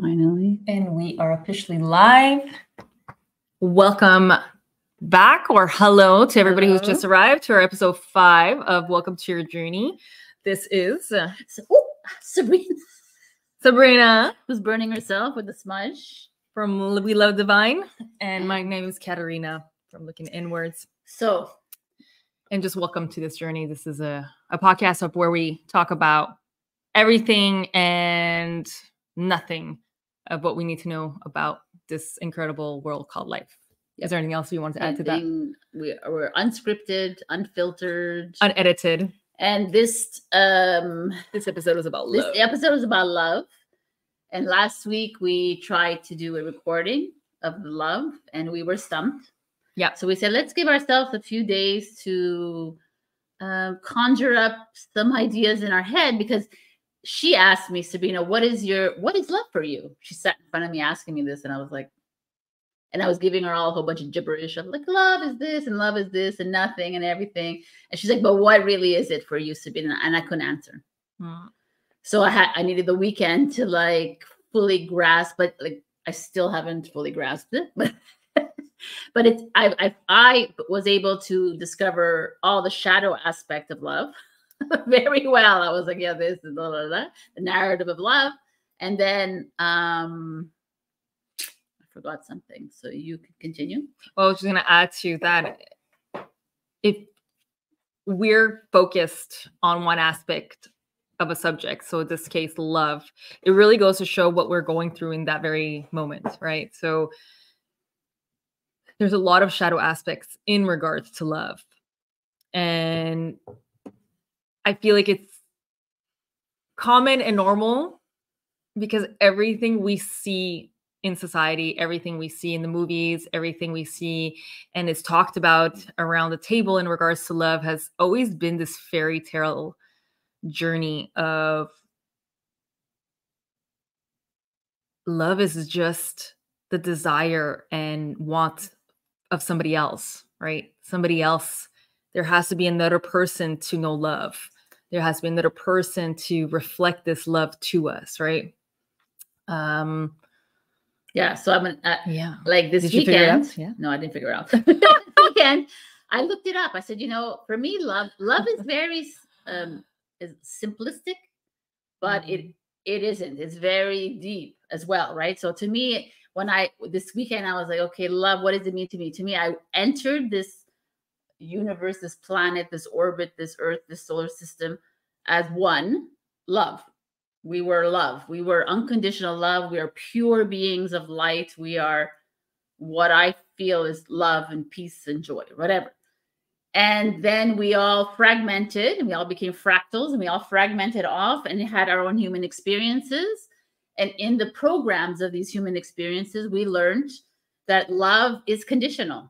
Finally. And we are officially live. Welcome back, or hello to everybody who's just arrived to our episode 5 of Welcome to Your Journey. This is Sabrina, who's burning herself with a smudge from We Love Divine, and my name is Katatrina from Looking Inwards. And just welcome to this journey. This is a podcast of where we talk about everything and nothing of what we need to know about this incredible world called life. Is there anything else you want to add to that? We're unscripted, unfiltered, unedited. And this episode was about love. This episode was about love. And last week we tried to do a recording of love and we were stumped. Yeah. So we said, let's give ourselves a few days to conjure up some ideas in our head, because she asked me, Sabrina, what is love for you? She sat in front of me asking me this, and I was like, and I was giving her all a whole bunch of gibberish of like, love is this and love is this and nothing and everything. And she's like, but what really is it for you, Sabrina? And I couldn't answer. So I needed the weekend to like fully grasp, but like I still haven't fully grasped it. But I was able to discover all the shadow aspect of love very well. I was like, yeah, this is the narrative of love. And then I forgot something. So you can continue. Well, I was just going to add to that. If we're focused on one aspect of a subject, so in this case, love, it really goes to show what we're going through in that very moment, right? So there's a lot of shadow aspects in regards to love. And I feel like it's common and normal because everything we see in society, everything we see in the movies, everything we see and is talked about around the table in regards to love has always been this fairy tale journey of love is just the desire and want of somebody else, right? Somebody else. There has to be another person to know love. There has to be another person to reflect this love to us, right? Yeah. So I'm like this Did you figure it weekend. out? Yeah. No, I didn't figure it out. This weekend, I looked it up. I said, for me, love is very is simplistic, but it isn't. It's very deep as well, right? So to me, this weekend, I was like, okay, love, what does it mean to me? To me, I entered this universe, this planet, this orbit, this earth, this solar system as one, love. We were love. We were unconditional love. We are pure beings of light. We are what I feel is love and peace and joy, whatever. And then we all fragmented and we all became fractals and we all fragmented off and had our own human experiences. And in the programs of these human experiences, we learned that love is conditional.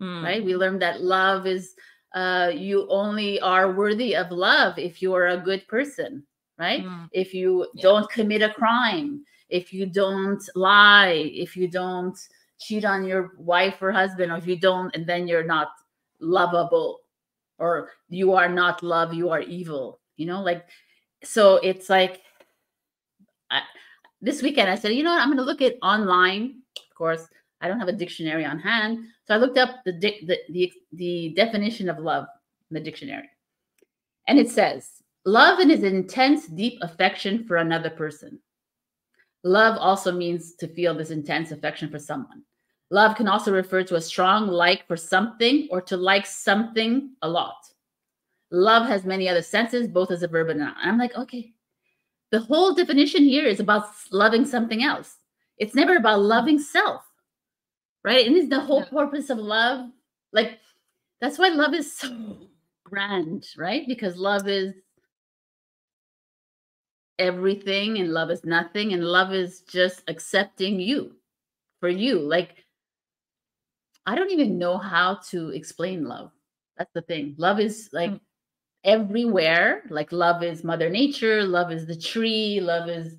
Right? We learned that love is, you only are worthy of love if you are a good person, right? If you don't commit a crime, if you don't lie, if you don't cheat on your wife or husband, or if you don't, and then you're not lovable, or you are not love, you are evil, so it's like, this weekend I said, I'm going to look at online. Of course, I don't have a dictionary on hand. So I looked up the definition of love in the dictionary. And it says, love is an intense, deep affection for another person. Love also means to feel this intense affection for someone. Love can also refer to a strong like for something or to like something a lot. Love has many other senses, both as a verb and a noun. I'm like, okay, the whole definition here is about loving something else. It's never about loving self. Right? And it's the whole purpose of love. Like, that's why love is so grand, right? Because love is everything and love is nothing. And love is just accepting you for you. Like, I don't even know how to explain love. That's the thing. Love is like everywhere. Like, love is Mother Nature. Love is the tree. Love is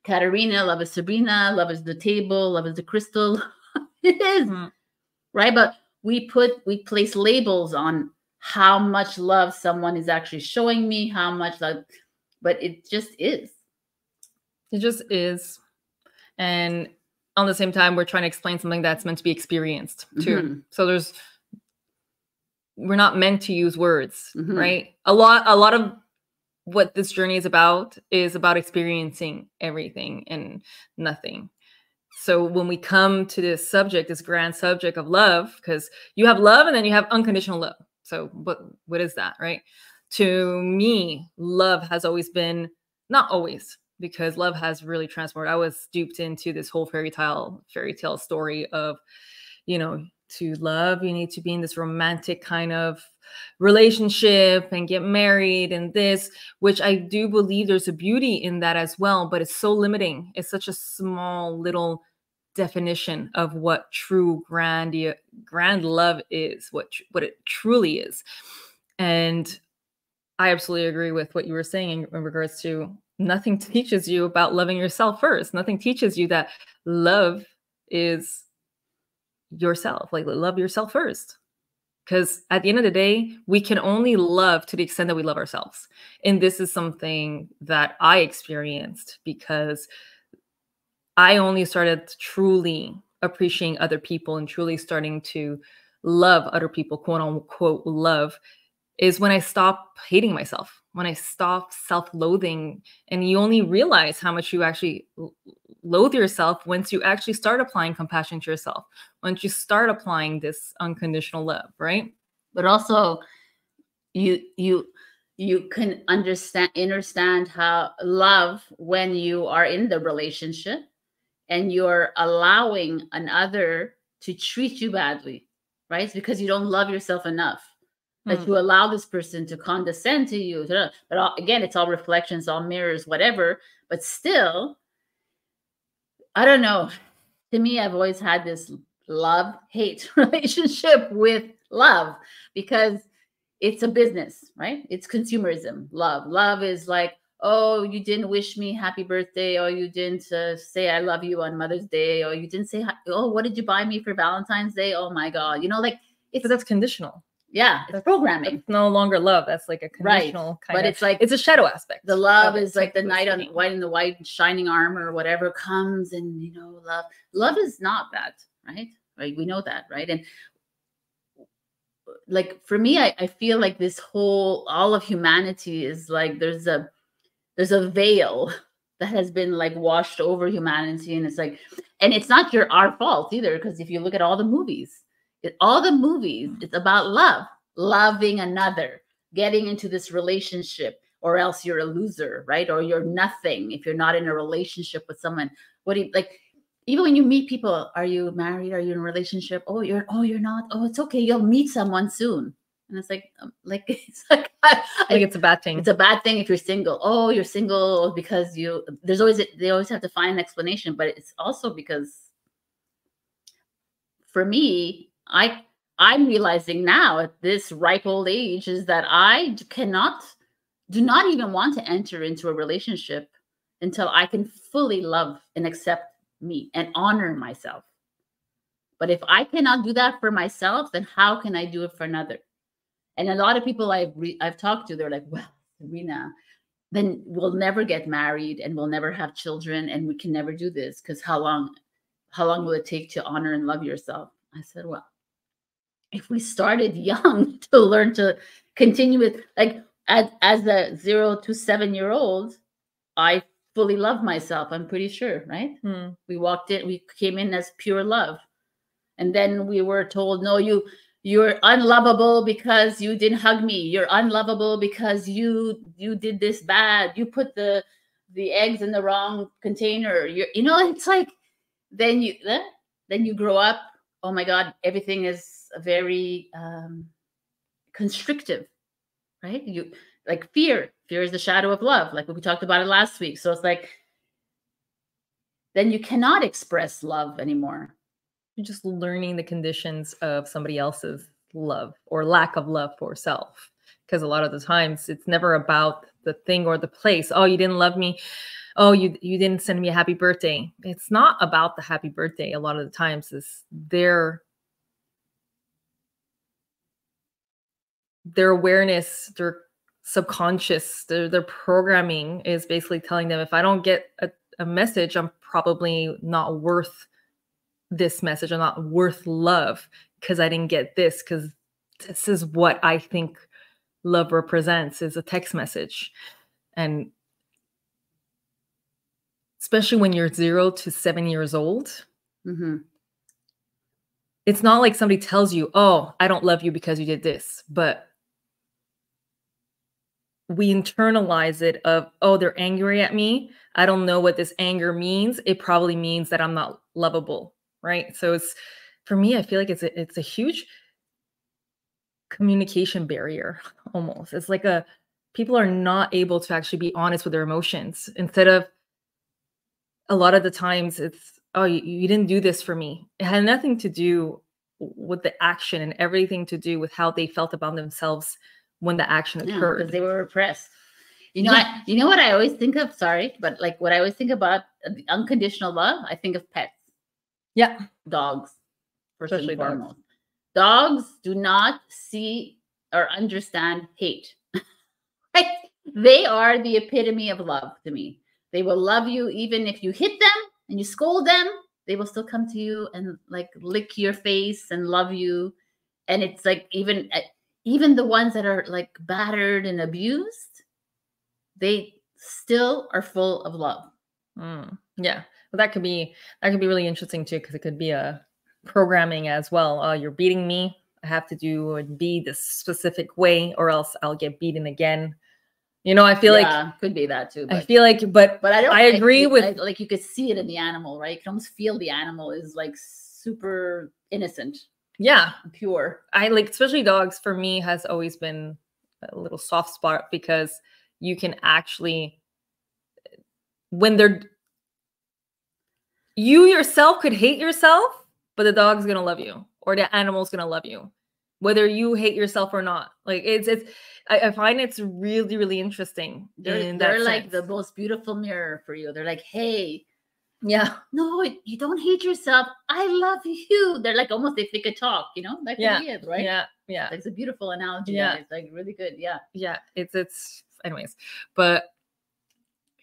Katatrina. Love is Sabrina. Love is the table. Love is the crystal. It is, right? But we place labels on how much love someone is actually showing me, how much love, but it just is. It just is. And on the same time, we're trying to explain something that's meant to be experienced too. So we're not meant to use words, right? A lot of what this journey is about experiencing everything and nothing. So when we come to this subject, this grand subject of love, because you have love and then you have unconditional love. So what is that, right? To me, love has always been, not always, because love has really transformed. I was duped into this whole fairy tale story of, you know, to love, you need to be in this romantic kind of relationship and get married and this, which I do believe there's a beauty in that as well, but it's so limiting. It's such a small little definition of what true grand love is, what it truly is. And I absolutely agree with what you were saying in regards to nothing teaches you about loving yourself first. Nothing teaches you that love is yourself. Like, love yourself first. Because at the end of the day, we can only love to the extent that we love ourselves. And this is something that I experienced because I only started truly appreciating other people and truly starting to love other people, quote unquote, love, is when I stopped hating myself, when I stopped self-loathing. And you only realize how much you actually loathe yourself once you actually start applying compassion to yourself, once you start applying this unconditional love, right? But also, you can understand how love when you are in the relationship and you're allowing another to treat you badly, right? It's because you don't love yourself enough that you allow this person to condescend to you. But again, it's all reflections, all mirrors, whatever. But still, I don't know. To me, I've always had this love-hate relationship with love because it's a business, right? It's consumerism. Love is like, oh, you didn't wish me happy birthday, or you didn't say I love you on Mother's Day, or you didn't say, oh, what did you buy me for Valentine's Day? Oh my God, like but that's conditional. Yeah, it's programming. It's no longer love. That's like a conditional kind of. But it's like it's a shadow aspect. The love is like the knight on white in the white shining armor or whatever comes, and love is not that, right? Right, we know that, right? And like for me, I feel like this all of humanity is like there's a veil that has been like washed over humanity, and it's like, and it's not our fault either, because if you look at all the movies, it's about loving another, getting into this relationship, or else you're a loser, right? Or you're nothing if you're not in a relationship with someone. What do you like? Even when you meet people, are you married? Are you in a relationship? Oh, you're not. Oh, it's okay. You'll meet someone soon. And it's like it's like it's a bad thing. It's a bad thing if you're single. Oh, you're single because they always have to find an explanation, but it's also because for me, I'm realizing now at this ripe old age is that I do not even want to enter into a relationship until I can fully love and accept me and honor myself. But if I cannot do that for myself, then how can I do it for another? And a lot of people I've talked to, they're like, well, Sabrina, then we'll never get married and we'll never have children and we can never do this because how long will it take to honor and love yourself? I said, well, if we started young to learn to continue with, like as a 0 to 7-year-old, I fully love myself. I'm pretty sure, right? We came in as pure love. And then we were told, no, you're unlovable because you didn't hug me. You're unlovable because you did this bad. You put the eggs in the wrong container. It's like, then you grow up. Oh my God, everything is very constrictive, right? You like fear is the shadow of love, like we talked about it last week. So it's like, then you cannot express love anymore. You're just learning the conditions of somebody else's love or lack of love for self. Because a lot of the times it's never about the thing or the place. Oh, you didn't love me. Oh, you didn't send me a happy birthday. It's not about the happy birthday. A lot of the times it's their awareness, their subconscious, their programming is basically telling them, if I don't get a message, I'm probably not worth this message. I'm not worth love because I didn't get this, because this is what I think love represents, is a text message. And especially when you're 0 to 7 years old, it's not like somebody tells you, oh, I don't love you because you did this, but we internalize it of, oh, they're angry at me. I don't know what this anger means. It probably means that I'm not lovable, right? So it's, for me, I feel like it's a huge communication barrier almost. It's like people are not able to actually be honest with their emotions. Instead of, a lot of the times it's, oh, you didn't do this for me. It had nothing to do with the action and everything to do with how they felt about themselves when the action occurred. Because they were repressed. You know, you know what I always think of, sorry, but like what I always think about the unconditional love, I think of pets. Yeah. Dogs, first Especially and foremost. Dogs do not see or understand hate. Right? They are the epitome of love to me. They will love you even if you hit them and you scold them. They will still come to you and like lick your face and love you. And it's like even the ones that are like battered and abused, they still are full of love. Yeah, well, that could be really interesting too, because it could be a programming as well. You're beating me, I have to be this specific way, or else I'll get beaten again. You know, I feel like could be that too. But I feel like, but I agree with like you could see it in the animal, right? You can almost feel the animal is like super innocent. Yeah, pure. I like, especially dogs for me has always been a little soft spot, because you can actually, when you yourself could hate yourself, but the dog's gonna love you, or the animal's gonna love you, whether you hate yourself or not. Like I find it's really, really interesting. They're like the most beautiful mirror for you. They're like, hey, yeah, no, you don't hate yourself. I love you. They're like almost if they could talk, you know, that could be it, right? Yeah. It's a beautiful analogy. Yeah, it's like really good. Yeah. It's anyways, but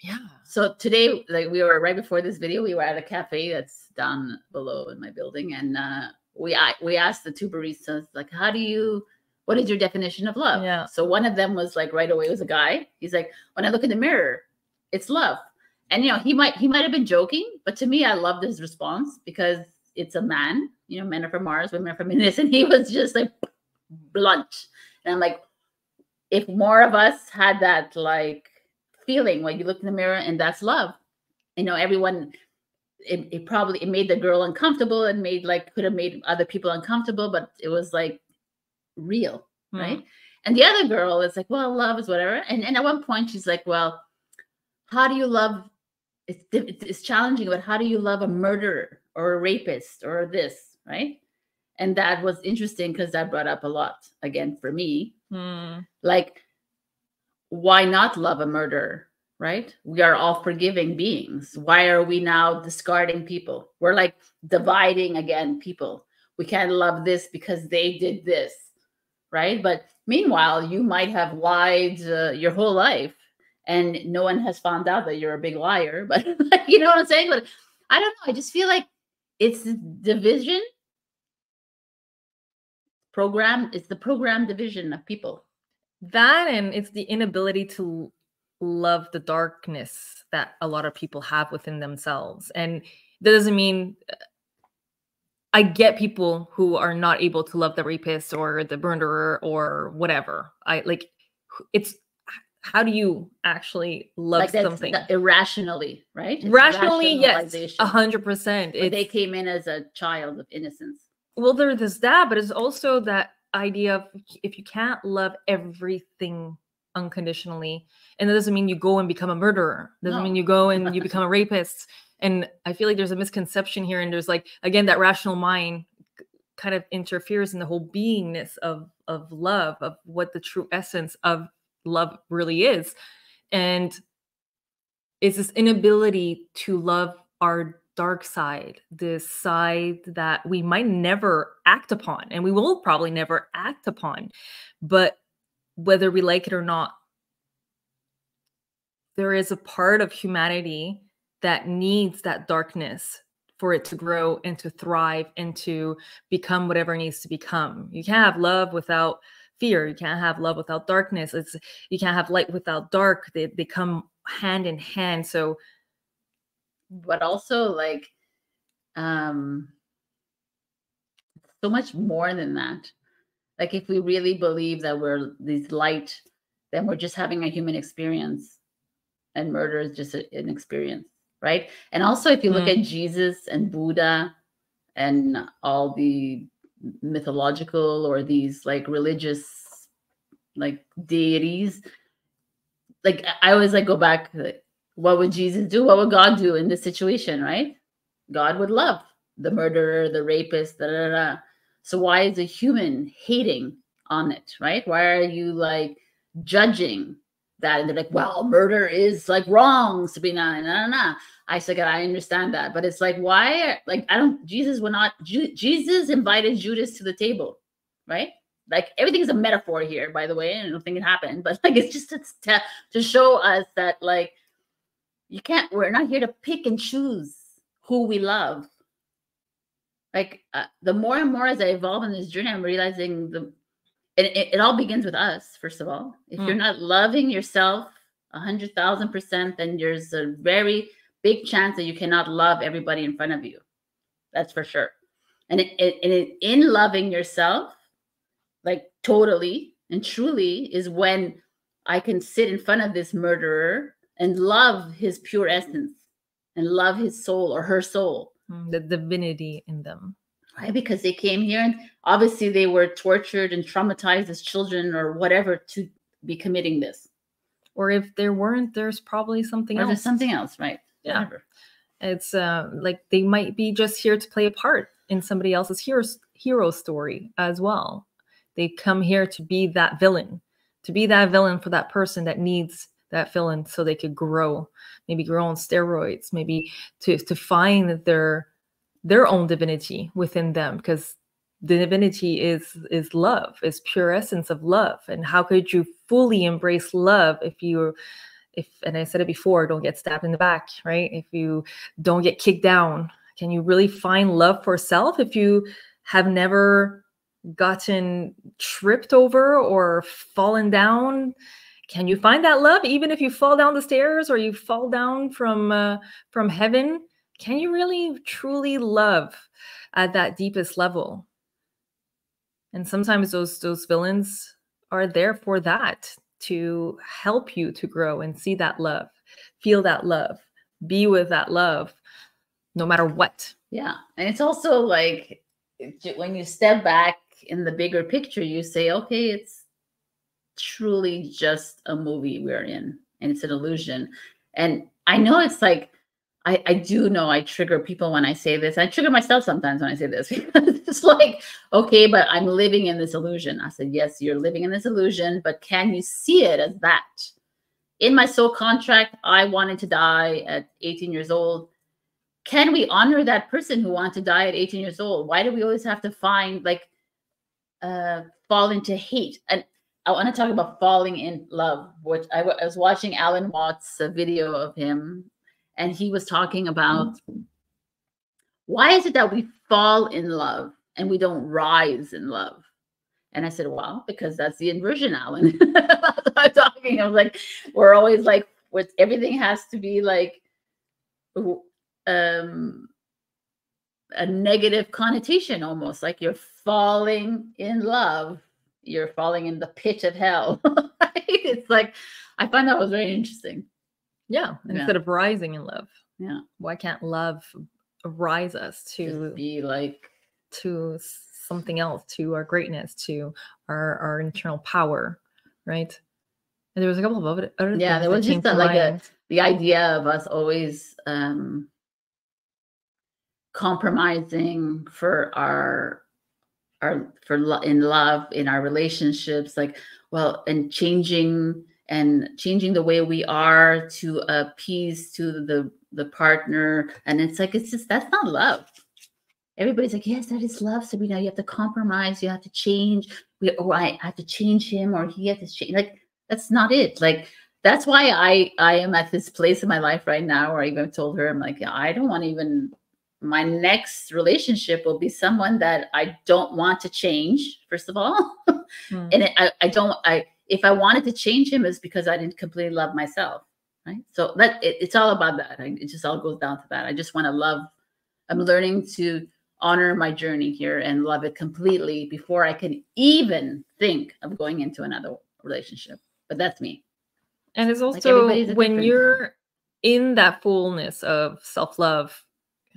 yeah. So today, like we were right before this video, we were at a cafe that's down below in my building, and we asked the two baristas, like, what is your definition of love? Yeah. So one of them was like, right away, it was a guy. He's like, when I look in the mirror, it's love. And, you know, he might have been joking, but to me, I loved his response, because it's a man, you know, men are from Mars, women are from Venus. And he was just like blunt. And I'm like, if more of us had that like feeling when you look in the mirror and that's love, you know, everyone, it made the girl uncomfortable and could have made other people uncomfortable, but it was like real, right? And the other girl is like, well, love is whatever. And at one point she's like, well, how do you love? It's challenging, but how do you love a murderer or a rapist or this, right? And that was interesting, because that brought up a lot again for me. Like, why not love a murderer, right? We are all forgiving beings. Why are we now discarding people? We're like dividing again people. We can't love this because they did this, right? But meanwhile, you might have lied your whole life, and no one has found out that you're a big liar. But you know what I'm saying? But I don't know. I just feel like it's division. It's the program division of people. That, and it's the inability to love the darkness that a lot of people have within themselves. And that doesn't mean, I get people who are not able to love the rapist or the murderer or whatever. It's, how do you actually love something? Irrationally, right? Rationally, yes, 100%. They came in as a child of innocence. Well, there's that, but it's also that idea of, if you can't love everything unconditionally, and that doesn't mean you go and become a murderer. Doesn't mean you go and you become a rapist. And I feel like there's a misconception here, and there's like, again, that rational mind kind of interferes in the whole beingness of love, of what the true essence of love really is. And it's this inability to love our dark side, this side that we might never act upon, and we will probably never act upon, but whether we like it or not, there is a part of humanity that needs that darkness for it to grow and to thrive and to become whatever it needs to become. You can't have love without fear. You can't have love without darkness. You can't have light without dark. They come hand in hand. So, but also like so much more than that. Like if we really believe that we're this light, then we're just having a human experience, and murder is just an experience, right? And also, if you look at Jesus and Buddha and all the mythological or these like religious like deities, like I always like go back, like, what would Jesus do? What would God do in this situation, right? God would love the murderer, the rapist, da, da, da. So why is a human hating on it, right? Why are you like judging that? And they're like, well, murder is like wrong, Sabrina. Nah, nah, nah. I said, I understand that, but it's like, why? Like, Jesus would not. Jesus invited Judas to the table, right? Like everything is a metaphor here, by the way. I don't think it happened, but like it's just to show us that like you can't. We're not here to pick and choose who we love. Like the more and more as I evolve in this journey, I'm realizing it all begins with us. First of all, if you're not loving yourself 100,000%, then there's a very big chance that you cannot love everybody in front of you. That's for sure. And in loving yourself, like totally and truly, is when I can sit in front of this murderer and love his pure essence and love his soul or her soul. The divinity in them. Right? Because they came here and obviously they were tortured and traumatized as children or whatever to be committing this. Or if there weren't, there's probably something else. There's something else, right? Yeah. Whatever. It's like they might be just here to play a part in somebody else's hero story as well. They come here to be that villain for that person that needs that villain so they could grow, maybe grow on steroids, maybe to find their own divinity within them, because the divinity is love, is pure essence of love. And how could you fully embrace love if and I said it before, don't get stabbed in the back, right? If you don't get kicked down, can you really find love for self if you have never gotten tripped over or fallen down? Can you find that love even if you fall down the stairs or you fall down from heaven? Can you really truly love at that deepest level? And sometimes those villains are there for that, to help you to grow and see that love, feel that love, be with that love, no matter what. Yeah. And it's also like when you step back in the bigger picture, you say, okay, it's truly just a movie we're in and it's an illusion. And I know it's like, I do know I trigger people when I say this. I trigger myself sometimes when I say this because it's like, okay, but I'm living in this illusion. I said, yes, you're living in this illusion, but can you see it as that? In my soul contract, I wanted to die at 18 years old. Can we honor that person who wanted to die at 18 years old? Why do we always have to find like fall into hate? And I want to talk about falling in love, which I was watching Alan Watts' video of him. And he was talking about why is it that we fall in love and we don't rise in love? And I said, well, because that's the inversion, Alan. I'm talking. I was like, we're always like, everything has to be like a negative connotation, almost like you're falling in love. You're falling in the pit of hell. It's like, I find that was very interesting. Yeah. Instead of rising in love. Yeah. Why can't love rise us to just be like to something else, to our greatness, to our internal power, right? And there was a couple of other things. Yeah, there was just the idea of us always compromising in love, in our relationships, like, well, and changing the way we are to appease to the partner. And it's like, that's not love. Everybody's like, yes, that is love, Sabrina. You have to compromise, you have to change, or I have to change him, or he has to change. Like, that's not it. Like, That's why I am at this place in my life right now where I even told her, I'm like, yeah, I don't want to even, my next relationship will be someone that I don't want to change, first of all. And I don't, if I wanted to change him, is because I didn't completely love myself. Right. So it's all about that. It just all goes down to that. I just want to love. I'm learning to honor my journey here and love it completely before I can even think of going into another relationship. But that's me. And it's Like, also everybody's when different. you're in that fullness of self-love,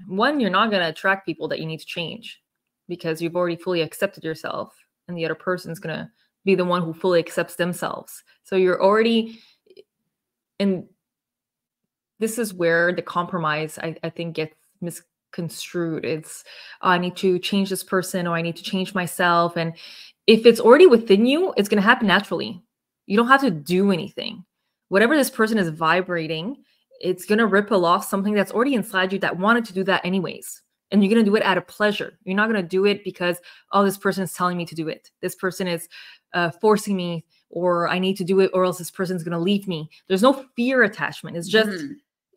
one, you're not going to attract people that you need to change because you've already fully accepted yourself, and the other person's going to be the one who fully accepts themselves. So you're already, and this is where the compromise, I think, gets misconstrued. It's, oh, I need to change this person, or I need to change myself. And if it's already within you, it's going to happen naturally. You don't have to do anything. Whatever this person is vibrating, it's going to ripple off something that's already inside you that wanted to do that anyways. And you're going to do it out of pleasure. You're not going to do it because, oh, this person is telling me to do it. This person is forcing me, or I need to do it, or else this person's going to leave me. There's no fear attachment. It's just,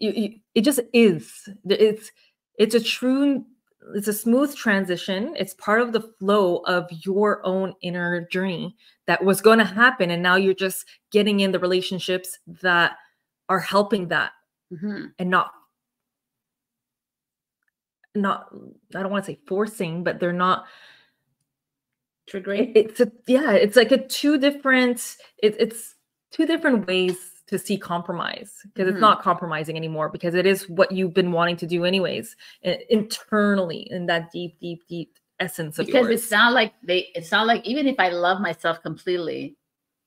it just is. It's a smooth transition. It's part of the flow of your own inner journey that was going to happen. And now you're just getting in the relationships that are helping that, and not, I don't want to say forcing, but they're not triggering. It's like two different ways to see compromise, because it's not compromising anymore, because it is what you've been wanting to do anyways, internally, in that deep essence of yours. Because it's not like even if I love myself completely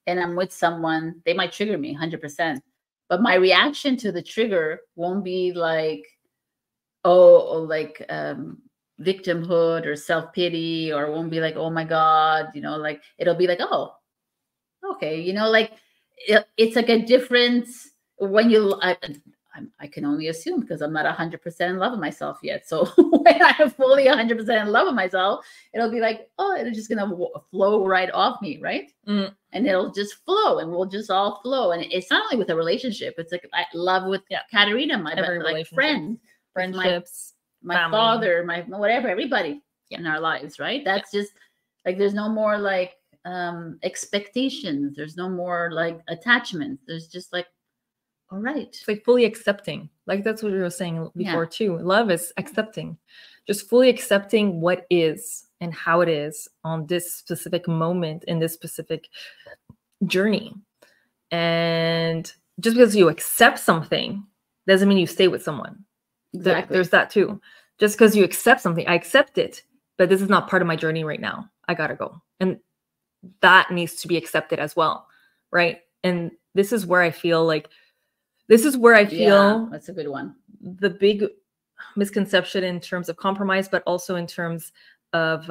and I'm with someone, they might trigger me 100%. But my reaction to the trigger won't be like, victimhood or self-pity, or won't be like, oh my God, like, it'll be like, oh, okay, like, it's like a difference when I can only assume, because I'm not 100% in love with myself yet. So when I'm fully 100% in love with myself, it'll be like, oh, it's just gonna flow right off me, right? And it'll just flow, and we'll just all flow. And it's not only with a relationship; it's like I love with Katatrina, my like friend, friendships, my family, father, my whatever, everybody in our lives, right? That's just like, there's no more like expectations. There's no more like attachments. There's just like, all right. It's like fully accepting. Like, that's what you were saying before too. Love is accepting, just fully accepting what is and how it is on this specific moment in this specific journey. And just because you accept something doesn't mean you stay with someone. Exactly. There's that too. Just because you accept something, I accept it, but this is not part of my journey right now. I gotta go. And that needs to be accepted as well, right? And this is where I feel that's a good one. The big misconception in terms of compromise, but also in terms of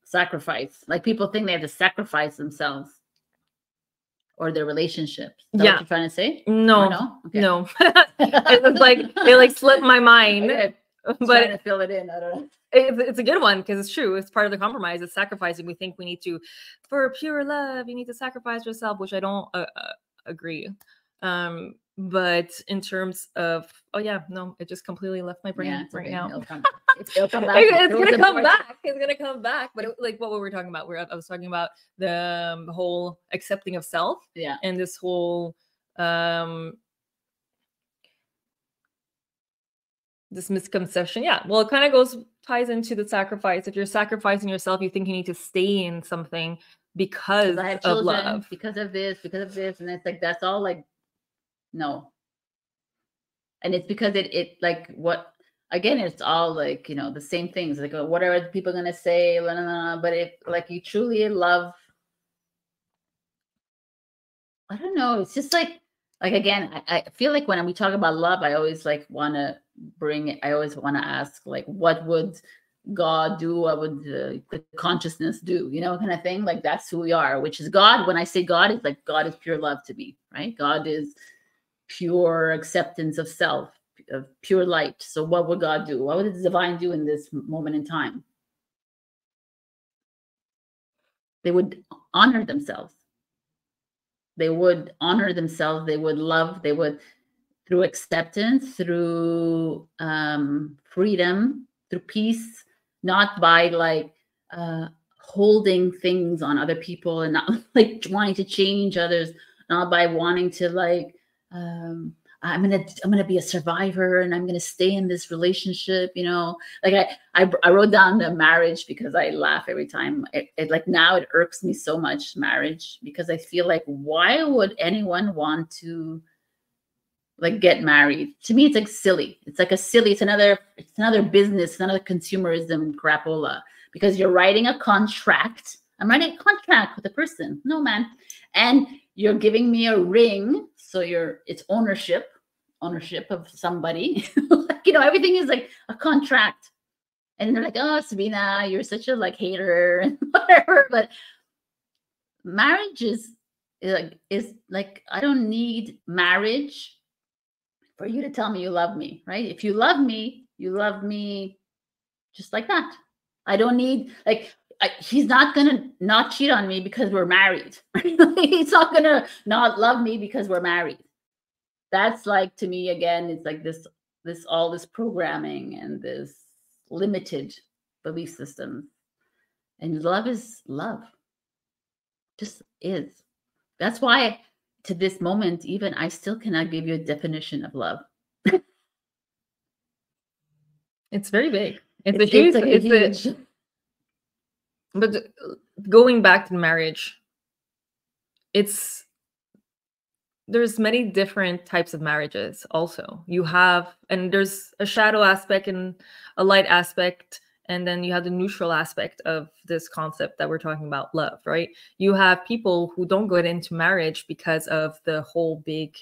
sacrifice. Like, people think they have to sacrifice themselves or their relationships. Is that what you're trying to say? No. Okay. No. It was like, it slipped my mind. Okay. But trying to fill it in. I don't know. It's a good one, because it's true. It's part of the compromise. It's sacrificing. We think we need to, for pure love, you need to sacrifice yourself, which I don't agree. But in terms of, it just completely left my brain right now. It'll come back. It's gonna come back. It's gonna come back. But like, what were we talking about? I was talking about the whole accepting of self. Yeah. And this whole this misconception. Yeah. Well, it kind of ties into the sacrifice. If you're sacrificing yourself, you think you need to stay in something because I have children, of love, because of this, and it's like, that's all like, no. And it's because it like, what, again, it's all like, the same things, like, what are people gonna say, blah, blah, blah. But if like you truly love, I don't know, it's just like again, I feel like when we talk about love, I always like want to I always want to ask, like, what would God do? What would the consciousness do? Kind of thing. Like, that's who we are, which is God. When I say God, it's like, God is pure love to me, right? God is pure acceptance of self, of pure light. So what would God do? What would the divine do in this moment in time? They would honor themselves. They would honor themselves. They would love. They would, through acceptance, through freedom, through peace, not by like holding things on other people and not like wanting to change others, not by wanting to like I'm gonna be a survivor and I'm gonna stay in this relationship, you know. Like I wrote down the marriage because I laugh every time. It like now it irks me so much, marriage, because I feel like why would anyone want to like get married? To me, it's like silly. It's like a silly. It's another business, another consumerism crapola. Because you're writing a contract. I'm writing a contract with a person. No, man. And you're giving me a ring. So it's ownership of somebody. Like, you know, everything is like a contract. And they're like, oh, Sabrina, you're such a like hater and whatever. But marriage is like, I don't need marriage for you to tell me you love me, right? If you love me just like that. I don't need like he's not gonna not cheat on me because we're married. He's not gonna not love me because we're married. That's like, to me, again, it's like this all this programming and this limited belief system. And love is love. Just is. That's why to this moment, even I still cannot give you a definition of love. It's very big. It's huge. But going back to marriage, there's many different types of marriages also. And there's a shadow aspect and a light aspect, and then you have the neutral aspect of this concept that we're talking about, love, right? You have people who don't get into marriage because of the whole big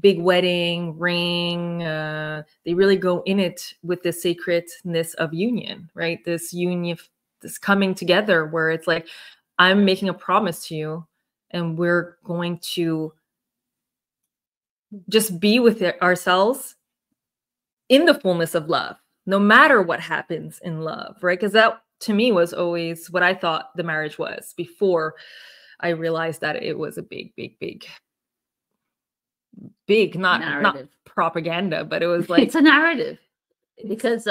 wedding ring. They really go in it with the sacredness of union, right? This union, this coming together where it's like, I'm making a promise to you and we're going to just be with ourselves in the fullness of love, no matter what happens in love, right? Because that, to me, was always what I thought the marriage was before I realized that it was a big, not propaganda, but it was like it's a narrative. Because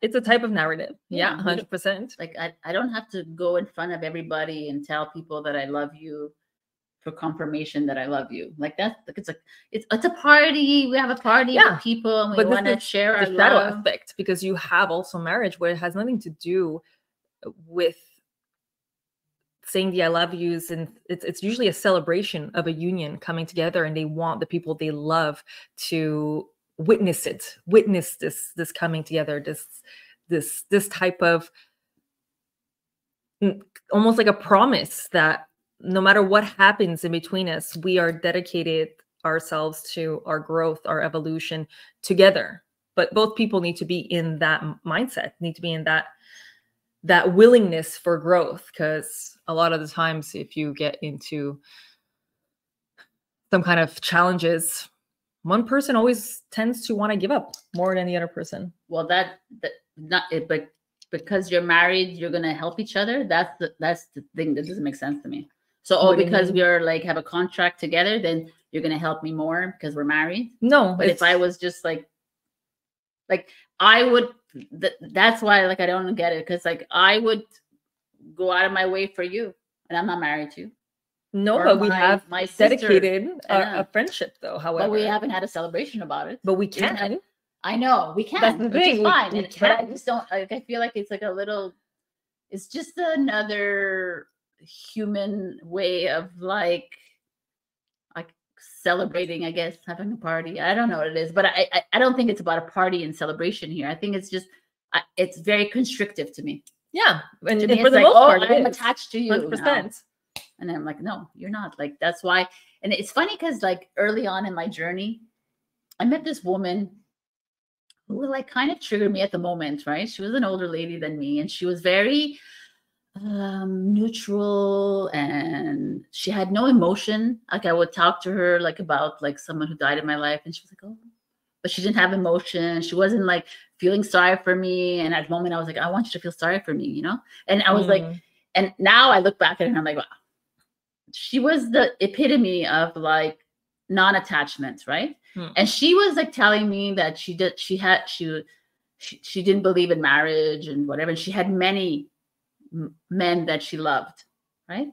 it's a type of narrative. Yeah, 100%. Like I don't have to go in front of everybody and tell people that I love you for confirmation that I love you. Like that's it's a party. We have a party with people and we want to share our shadow love. aspect, because you have also marriage where it has nothing to do with saying the I love yous, and it's usually a celebration of a union coming together, and they want the people they love to witness this coming together, this type of almost like a promise that no matter what happens in between us, we are dedicated ourselves to our growth, our evolution together. But both people need to be in that mindset, need to be in that willingness for growth, because a lot of the times if you get into some kind of challenges, one person always tends to want to give up more than the other person. Well, that not it, but because you're married, you're gonna help each other. That's the thing that doesn't make sense to me. So because we're like have a contract together, then you're gonna help me more because we're married? No. But if I was just like I would, that's why like I don't get it, because like I would go out of my way for you, and I'm not married to you. No, but we have dedicated a friendship though. However, but we haven't had a celebration about it. But we can. I know we can. That's the thing. It's fine. But I just don't. Like, I feel like it's like a little. It's just another human way of like celebrating. I guess having a party. I don't know what it is, but I don't think it's about a party and celebration here. I think it's just it's very constrictive to me. Yeah, and for the most part, I'm attached to you. 100%. And I'm like, no, you're not. Like, that's why. And it's funny because like early on in my journey, I met this woman who like kind of triggered me at the moment, right? She was an older lady than me, and she was very neutral, and she had no emotion. Like I would talk to her like about like someone who died in my life, and she was like, oh, but she didn't have emotion. She wasn't like feeling sorry for me. And at the moment I was like, I want you to feel sorry for me, you know? And I was like, and now I look back at it and I'm like, wow, she was the epitome of like non-attachment, right? And she was like telling me that she didn't believe in marriage and whatever. And she had many men that she loved, right?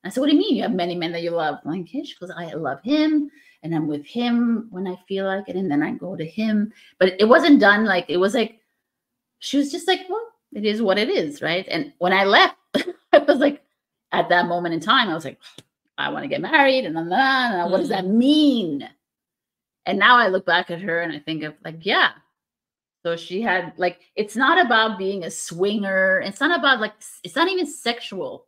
I said, what do you mean you have many men that you love? I'm like, yeah. She goes, I love him and I'm with him when I feel like it. And then I go to him. But it wasn't done like, it was like, she was just like, well, it is what it is, right? And when I left, I was like, at that moment in time, I was like, I want to get married and what does that mean? And now I look back at her and I think of like, yeah. So she had like, it's not about being a swinger. It's not about like, it's not even sexual.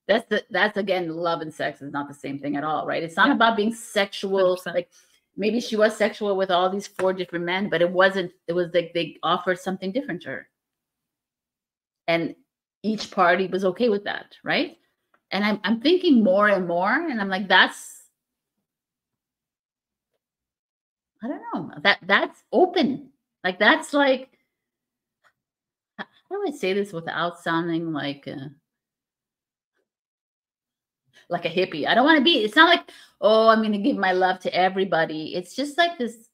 That's again, love and sex is not the same thing at all, right? It's not about being sexual. 100%. Like maybe she was sexual with all these 4 different men, but it wasn't, it was like they offered something different to her. And each party was okay with that, right? And I'm thinking more and more, and I'm like, that's, I don't know, that's open. Like that's like, how do I say this without sounding like a hippie? I don't want to be, it's not like, oh, I'm going to give my love to everybody. It's just like this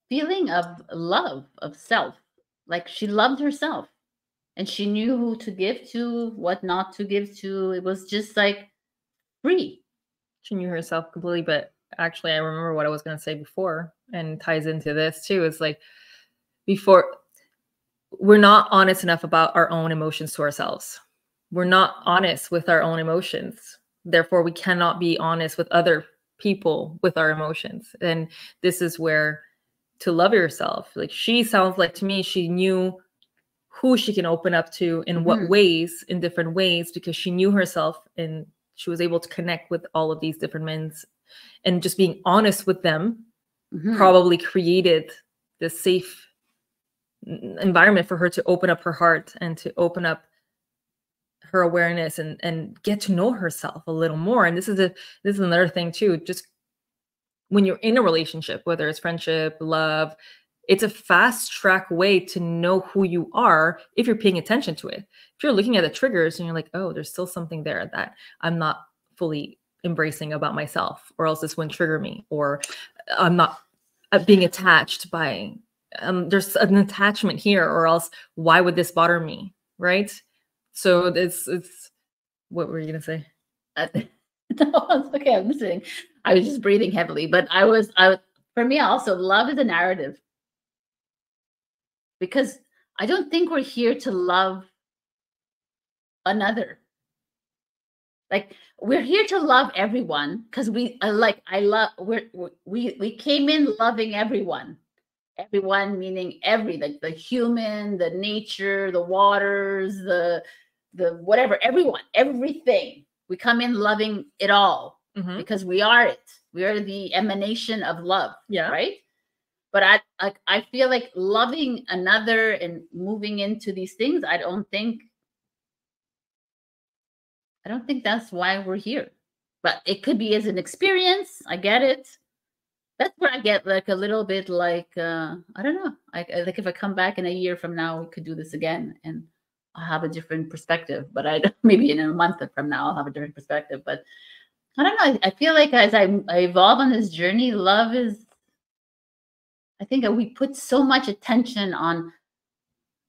feeling of love, of self. Like she loved herself and she knew who to give to, what not to give to. It was just like free. She knew herself completely. But actually, I remember what I was going to say before, and ties into this too. It's like, before, we're not honest enough about our own emotions to ourselves. We're not honest with our own emotions. Therefore, we cannot be honest with other people with our emotions. And this is where, to love yourself, like she sounds like to me, she knew who she can open up to in what ways, in different ways, because she knew herself and she was able to connect with all of these different men, and just being honest with them probably created this safe environment for her to open up her heart and to open up her awareness and get to know herself a little more. And this is another thing too. Just when you're in a relationship, whether it's friendship, love, it's a fast track way to know who you are if you're paying attention to it. If you're looking at the triggers and you're like, oh, there's still something there that I'm not fully embracing about myself, or else this wouldn't trigger me, or I'm not being attached by, there's an attachment here, or else why would this bother me, right? So it's what were you gonna say? No, it's okay. I'm listening. I was just breathing heavily, but for me also, love is a narrative, because I don't think we're here to love another. Like we're here to love everyone, because we came in loving everyone. Everyone meaning like the human, the nature, the waters, the whatever, everyone, everything. We come in loving it all because we are it. We are the emanation of love. Yeah. Right. But I feel like loving another and moving into these things, I don't think that's why we're here. But it could be as an experience. I get it. That's where I get like a little bit like, I don't know. Like if I come back in a year from now, we could do this again and I'll have a different perspective. But maybe in a month from now, I'll have a different perspective. But I don't know. I feel like as I evolve on this journey, love is, I think we put so much attention on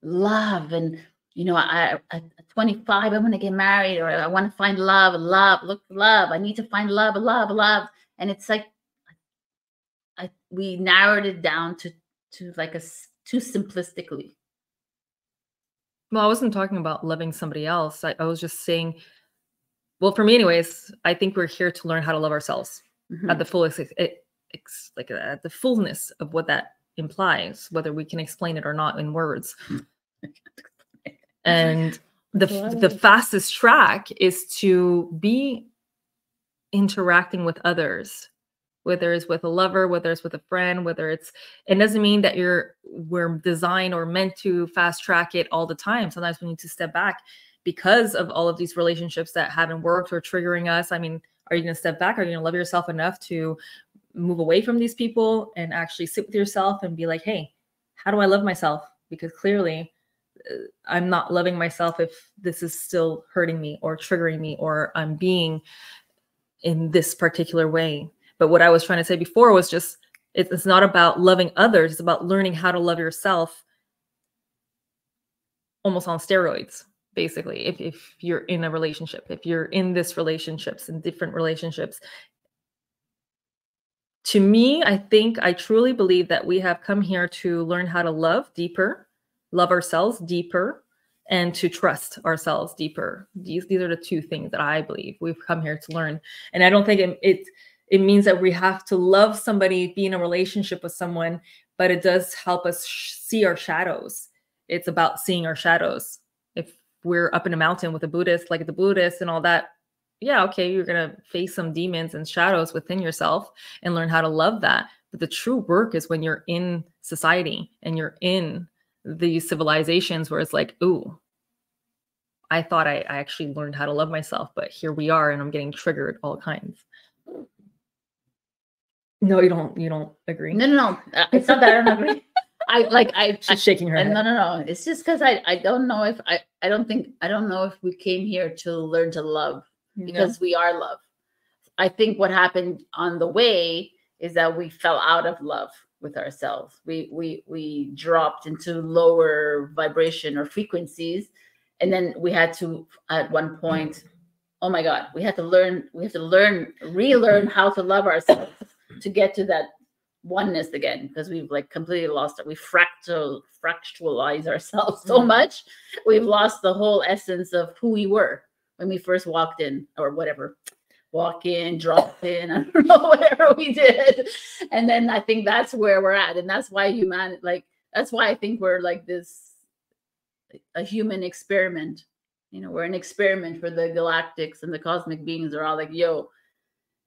love. And, at 25, I want to get married, or I want to find love. I need to find love. And it's like, we narrowed it down to like too simplistically. Well, I wasn't talking about loving somebody else. I was just saying, well, for me anyways, I think we're here to learn how to love ourselves at the fullest, like at the fullness of what that implies, whether we can explain it or not in words. And the fastest track is to be interacting with others, whether it's with a lover, whether it's with a friend, it doesn't mean that we're designed or meant to fast track it all the time. Sometimes we need to step back because of all of these relationships that haven't worked or triggering us. I mean, are you going to step back? Are you going to love yourself enough to move away from these people and actually sit with yourself and be like, hey, how do I love myself? Because clearly I'm not loving myself if this is still hurting me or triggering me, or I'm being in this particular way. But what I was trying to say before was just, it's not about loving others. It's about learning how to love yourself, almost on steroids, basically. If you're in a relationship, if you're in this relationships and different relationships, to me, I truly believe that we have come here to learn how to love deeper, love ourselves deeper, and to trust ourselves deeper. These are the two things that I believe we've come here to learn. And I don't think it means that we have to love somebody, be in a relationship with someone, but it does help us see our shadows. It's about seeing our shadows. If we're up in a mountain with a Buddhist, like the Buddhist and all that, yeah, okay, you're going to face some demons and shadows within yourself and learn how to love that. But the true work is when you're in society and you're in these civilizations where it's like, ooh, I thought I actually learned how to love myself, but here we are and I'm getting triggered all kinds. No, you don't agree? No. It's not that I don't agree. She's shaking her head. No. It's just because I don't know if I don't know if we came here to learn to love, because we are love. I think what happened on the way is that we fell out of love with ourselves. We dropped into lower vibration or frequencies, and then we had to, at one point, oh my God, we had to relearn how to love ourselves to get to that oneness again, because we've like completely lost it. We fractalize ourselves so much. We've lost the whole essence of who we were when we first walked in, or whatever. Walk in, drop in, I don't know, whatever we did. And then I think that's where we're at. And that's why that's why I think we're like a human experiment. We're an experiment for the galactics, and the cosmic beings are all like, yo,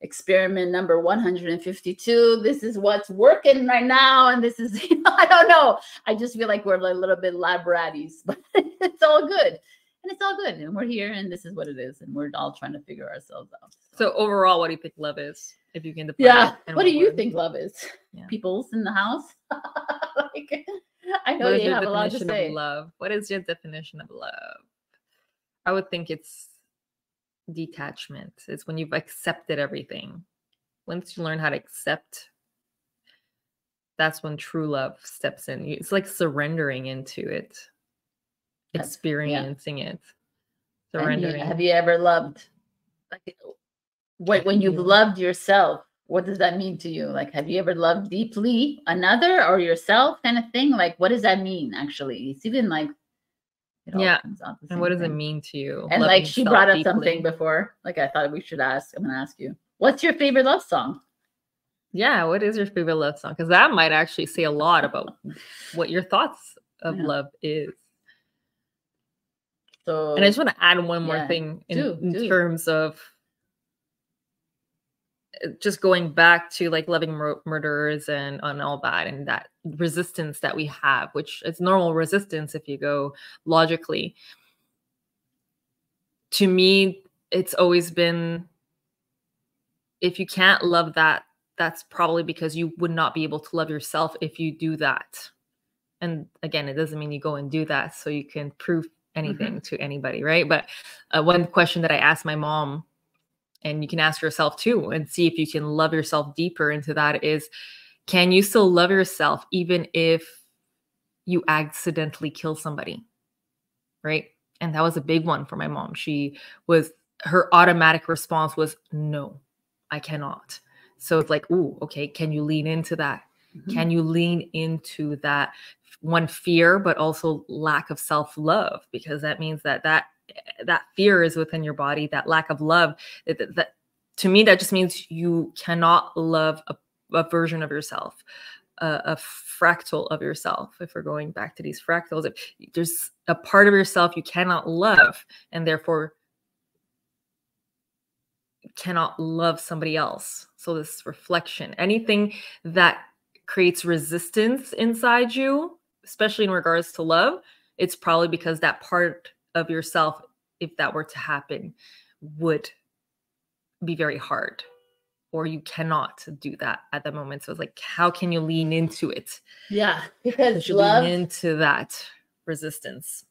experiment number 152. This is what's working right now. And this is, I don't know. I just feel like we're a little bit lab ratties, but it's all good. And it's all good. And we're here, and this is what it is. And we're all trying to figure ourselves out. So overall, what do you think love is? If you can define it. What do you think love is? Yeah. People's in the house? I know you have a lot to say. Love. What is your definition of love? I would think it's detachment. It's when you've accepted everything. Once you learn how to accept, that's when true love steps in. It's like surrendering into it, experiencing it, surrendering. Have you ever loved, when you've loved yourself, what does that mean to you? Like, have you ever loved deeply another or yourself, kind of thing? Like, what does that mean, actually? It's even like, comes out the and what does thing. It mean to you? And like, she brought up something before, like, I thought we should ask. I'm gonna ask you, what's your favorite love song? Yeah, what is your favorite love song? Because that might actually say a lot about what your thoughts of love is. So, and I just want to add one more thing in terms of just going back to like loving murderers and all that, and that resistance that we have, which is normal resistance if you go logically. To me, it's always been, if you can't love that, that's probably because you would not be able to love yourself if you do that. And again, it doesn't mean you go and do that so you can prove anything to anybody, right? But one question that I asked my mom, and you can ask yourself too, and see if you can love yourself deeper into that, is, can you still love yourself even if you accidentally kill somebody, right? And that was a big one for my mom. Her automatic response was, no, I cannot. So it's like, ooh, okay, can you lean into that? Can you lean into that one fear, but also lack of self-love? Because that means that fear is within your body, that lack of love. That to me, that just means you cannot love a version of yourself, a fractal of yourself. If we're going back to these fractals, if there's a part of yourself you cannot love, and therefore cannot love somebody else. So this reflection, anything that creates resistance inside you, especially in regards to love, it's probably because that part of yourself, if that were to happen, would be very hard, or you cannot do that at the moment. So it's like, how can you lean into it? Yeah, because you lean into that resistance.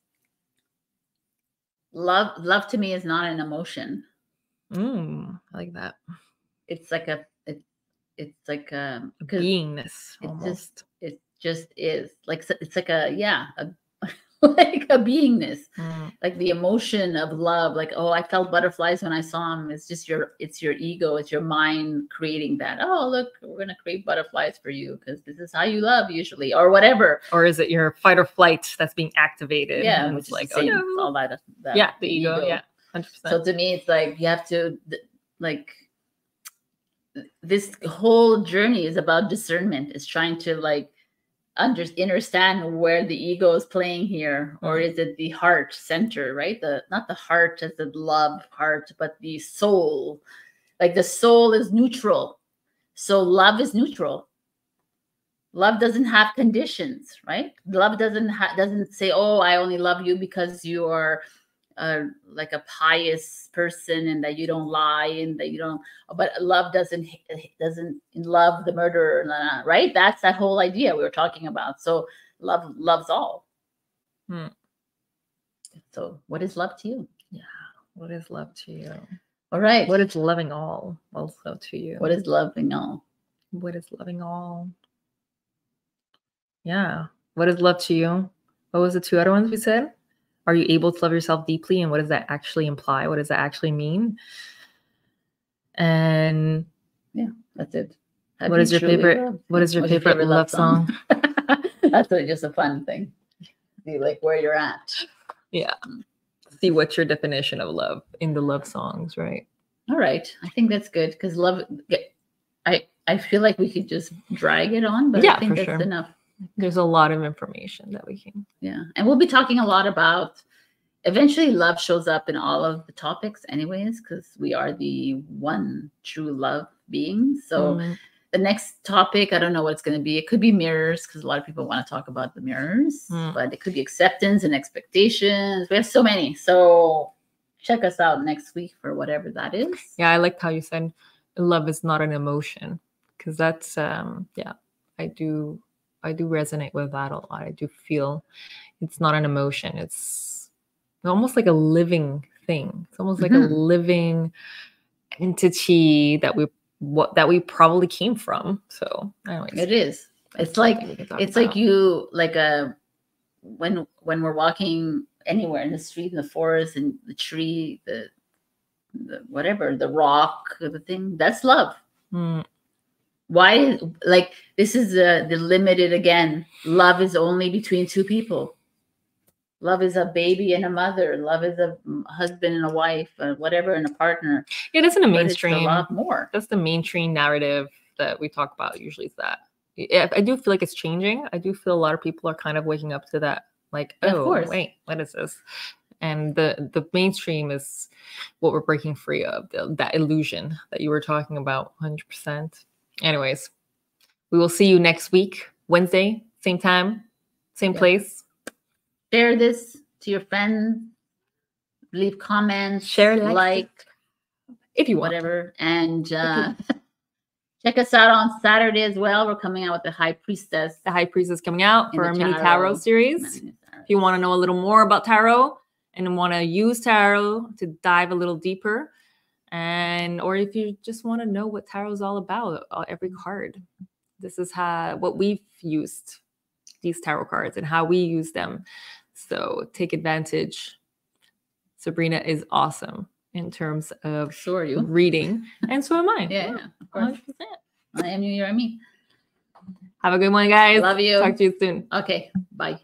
love to me is not an emotion. I like that. It's like it's like A beingness almost. It just is like, it's like a like a beingness, like the emotion of love. Like, oh, I felt butterflies when I saw him. It's just it's your ego, it's your mind creating that. Oh, look, we're gonna create butterflies for you because this is how you love usually, or whatever. Or is it your fight or flight that's being activated? Yeah, and which it's is like, the same. oh It's no. all that Yeah, the ego. Yeah, 100%. So to me, it's like you have to like. This whole journey is about discernment. It's trying to like understand where the ego is playing here, or is it the heart center, right? Not the heart as the love heart, but the soul. Like the soul is neutral, so love is neutral. Love doesn't have conditions, right? Love doesn't say, oh, I only love you because you are like a pious person and that you don't lie and that you don't. But love doesn't love the murderer, right? That's that whole idea we were talking about. So love loves all. So what is love to you? Yeah, what is love to you? All right, what is loving all also to you? What is loving all? What is loving all? Yeah, what is love to you? What was the two other ones we said? Are you able to love yourself deeply? And what does that actually imply? What does that actually mean? And yeah, that's it. What is your favorite? What is your favorite love song? That's just a fun thing. See like where you're at. Yeah. See what's your definition of love in the love songs, right? All right. I think that's good because love. I feel like we could just drag it on, but I think that's enough. There's a lot of information that we can. Yeah, and we'll be talking a lot about. Eventually, love shows up in all of the topics, anyways, because we are the one true love being. So the next topic, I don't know what it's going to be. It could be mirrors because a lot of people want to talk about the mirrors, but it could be acceptance and expectations. We have so many. So check us out next week for whatever that is. Yeah, I liked how you said love is not an emotion because that's I do resonate with that a lot. I do feel it's not an emotion. It's almost like a living thing. It's almost like a living entity that we probably came from. So anyways, it is. It's like you like when we're walking anywhere in the street, in the forest, and the tree, the whatever, the rock, the thing, that's love. Why? Like this is the limited again. Love is only between two people. Love is a baby and a mother. Love is a husband and a wife, whatever, and a partner. It isn't a mainstream. It's a lot more. That's the mainstream narrative that we talk about. Usually, is that. I do feel like it's changing. I do feel a lot of people are kind of waking up to that. Like, oh, wait, what is this? And the mainstream is what we're breaking free of. That illusion that you were talking about, 100%. Anyways, we will see you next week, Wednesday, same time, same place. Share this to your friends. Leave comments. Share, like if you want. Whatever. And check us out on Saturday as well. We're coming out with the High Priestess. The High Priestess coming out for our mini tarot series. If you want to know a little more about tarot and want to use tarot to dive a little deeper, or if you just want to know what tarot is all about, every card. This is what we've used these tarot cards and how we use them. So take advantage. Sabrina is awesome in terms of reading, and so am I. Yeah, of course. 100%. I am you, you're me. Have a good one, guys. Love you. Talk to you soon. Okay, bye.